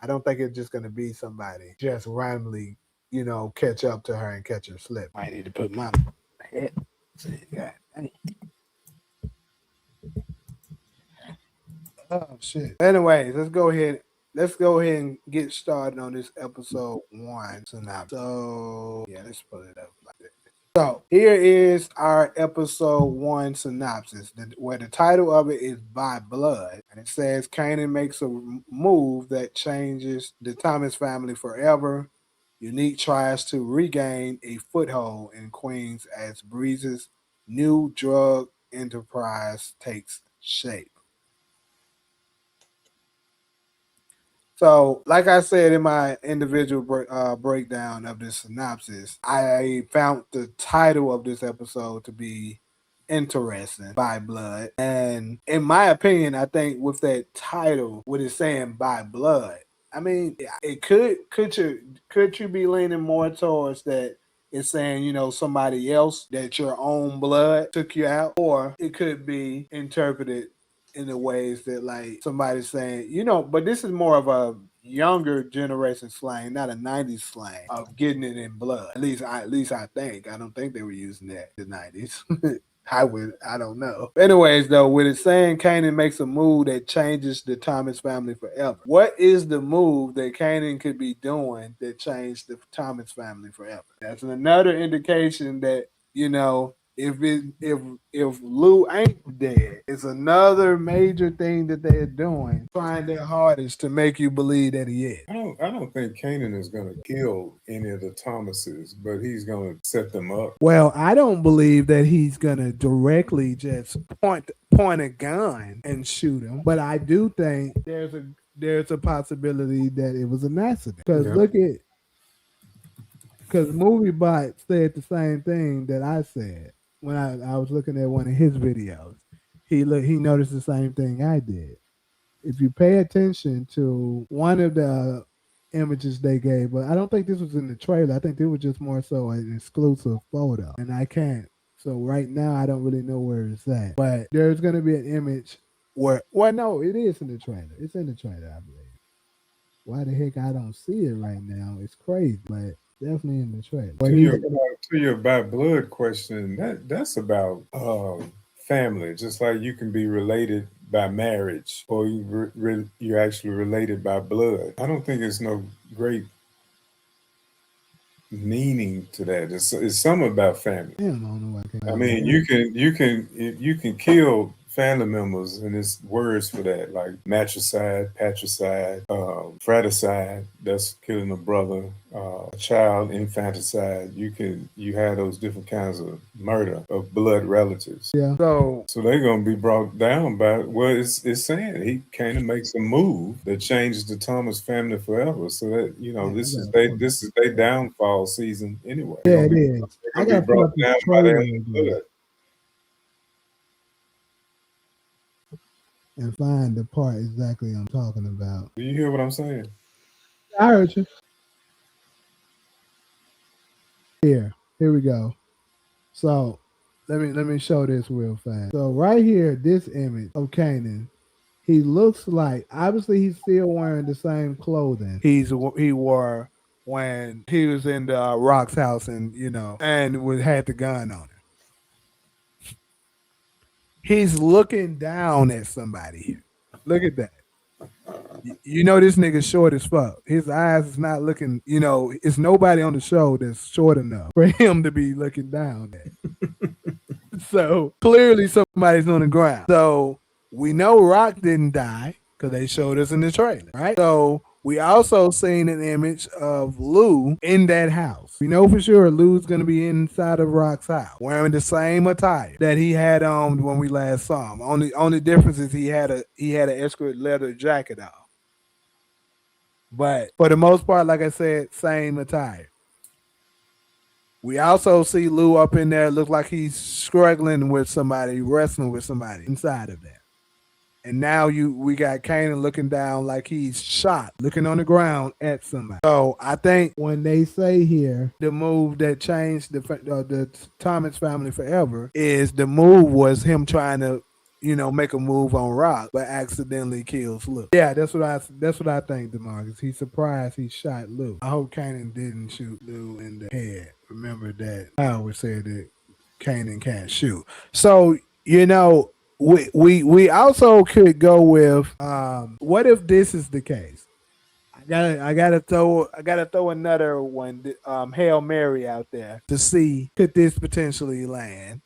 I don't think it's just going to be somebody just randomly, catch up to her and catch her slip. I need to put my head. God, dang. Oh shit. Anyways, let's go ahead. Let's go ahead and get started on this episode 1 synopsis. So yeah, let's put it up like that. So here is our episode 1 synopsis, where the title of it is By Blood. And it says Kanan makes a move that changes the Thomas family forever. Unique tries to regain a foothold in Queens as Breeze's new drug enterprise takes shape. So, like I said in my individual breakdown of this synopsis, I found the title of this episode to be interesting, By Blood. And in my opinion, I think with that title, what it's saying By Blood, I mean, it could you be leaning more towards that it's saying, somebody else that your own blood took you out, or it could be interpreted in the ways that like somebody's saying, but this is more of a younger generation slang, not a 90s slang of getting it in blood. At least I think. I don't think they were using that in the 90s. I don't know. Anyways, though, with it saying Kanan makes a move that changes the Thomas family forever. What is the move that Kanan could be doing that changed the Thomas family forever? That's another indication that, if Lou ain't dead, it's another major thing that they're doing, trying their hardest to make you believe that he is. I don't think Kanan is going to kill any of the Thomases, but he's going to set them up. Well, I don't believe that he's gonna directly just point a gun and shoot him, but I do think there's a possibility that it was an accident. Because because MovieBot said the same thing that I said when I was looking at one of his videos. He noticed the same thing I did. If you pay attention to one of the images they gave, but I don't think this was in the trailer. I think it was just more so an exclusive photo, and I can't. So right now, I don't really know where it's at. But there's going to be an image where, well, no, it is in the trailer. It's in the trailer, I believe. Why the heck I don't see it right now? It's crazy, but definitely in the trailer. To your by blood question, that's about family. Just like you can be related by marriage, or you're actually related by blood. I don't think it's no great meaning to that. It's something about family. I mean, you can kill family members, and there's words for that, like matricide, patricide, fratricide. That's killing a brother. Child infanticide. You have those different kinds of murder of blood relatives. Yeah. So they're gonna be brought down by it's saying he kind of makes a move that changes the Thomas family forever. So that this is their downfall season anyway. Yeah, it is. They're gonna be brought down by their own blood. And find the part exactly I'm talking about. Do you hear what I'm saying? I heard you. Here we go. So let me show this real fast. So right here, this image of Kanan, he looks like, obviously he's still wearing the same clothing he wore when he was in the Rock's house, and had the gun on him. He's looking down at somebody here. Look at that. This nigga's short as fuck. His eyes is not looking, it's nobody on the show that's short enough for him to be looking down at. So clearly somebody's on the ground. So we know Rock didn't die because they showed us in the trailer, right? So we also seen an image of Lou in that house. We know for sure Lou's going to be inside of Rock's house, wearing the same attire that he had on when we last saw him. Only difference is he had an escort leather jacket on. But for the most part, like I said, same attire. We also see Lou up in there, look like he's struggling with somebody, wrestling with somebody inside of that. And now we got Kanan looking down like he's shot, looking on the ground at somebody. So I think when they say here the move that changed the Thomas family forever is the move was him trying to make a move on Rock, but accidentally kills Lou. Yeah, that's what I think, DeMarcus. He's surprised he shot Lou. I hope Kanan didn't shoot Lou in the head. Remember that I always said that Kanan can't shoot. So we also could go with what if this is the case? I gotta throw another one, Hail Mary out there to see could this potentially land.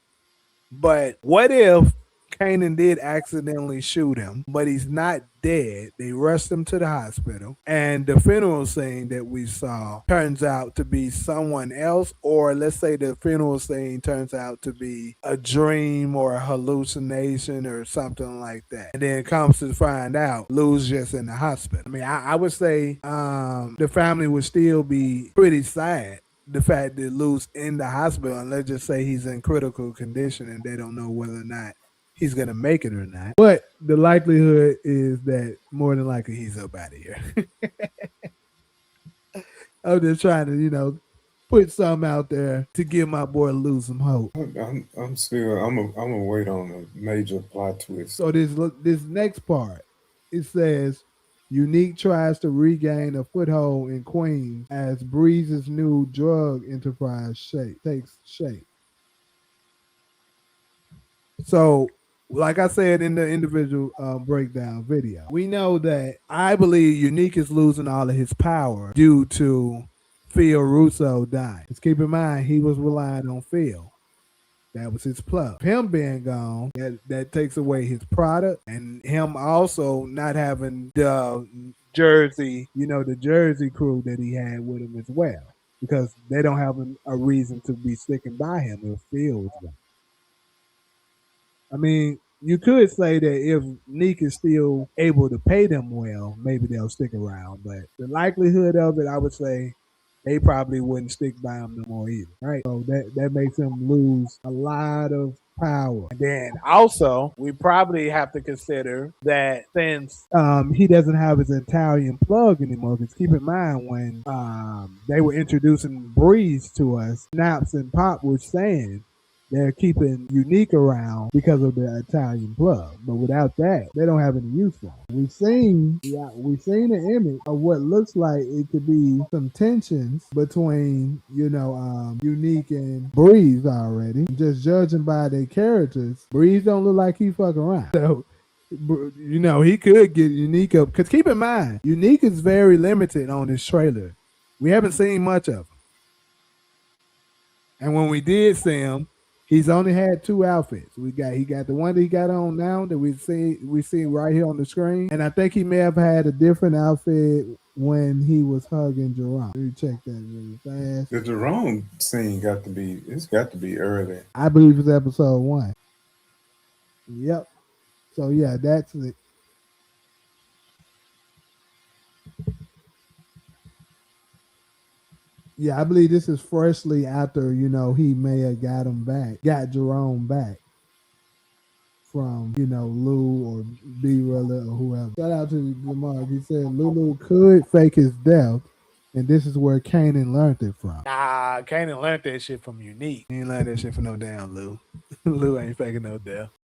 But what if Kanan did accidentally shoot him, but he's not dead? They rushed him to the hospital, and the funeral scene that we saw turns out to be someone else, or let's say the funeral scene turns out to be a dream or a hallucination or something like that. And then it comes to find out Lou's just in the hospital. I mean, I would say the family would still be pretty sad the fact that Lou's in the hospital, and let's just say he's in critical condition and they don't know whether or not he's going to make it or not. But the likelihood is that more than likely he's up out of here. I'm just trying to, put something out there to give my boy Lou some hope. I'm gonna wait on a major plot twist. So this next part, it says Unique tries to regain a foothold in Queens as Breeze's new drug enterprise takes shape. So, like I said in the individual breakdown video, we know that I believe Unique is losing all of his power due to Phil Russo dying. Just keep in mind, he was relying on Phil. That was his plug. Him being gone, that takes away his product, and him also not having the Jersey, the Jersey crew that he had with him as well, because they don't have a reason to be sticking by him if Phil was gone. I mean, you could say that if Neek is still able to pay them well, maybe they'll stick around. But the likelihood of it, I would say, they probably wouldn't stick by him no more either, right? So that makes him lose a lot of power. And then also, we probably have to consider that since he doesn't have his Italian plug anymore, because keep in mind when they were introducing Breeze to us, Snaps and Pop were saying they're keeping Unique around because of the Italian plug. But without that, they don't have any use for him. We've seen an image of what looks like it could be some tensions between, Unique and Breeze already. Just judging by their characters, Breeze don't look like he fuck around. So, he could get Unique up. Because keep in mind, Unique is very limited on this trailer. We haven't seen much of him. And when we did see him, he's only had 2 outfits. He got the one that he got on now that we see right here on the screen. And I think he may have had a different outfit when he was hugging Jerome. Let me check that really fast. The Jerome scene got to be early. I believe it's episode 1. Yep. So yeah, that's it. Yeah, I believe this is freshly after, he may have got Jerome back from, Lou or B-Rilla or whoever. Shout out to Lamar. He said Lulu could fake his death, and this is where Kanan learned it from. Nah, Kanan learned that shit from Unique. He ain't learned that shit from no damn Lou. Lou ain't faking no death.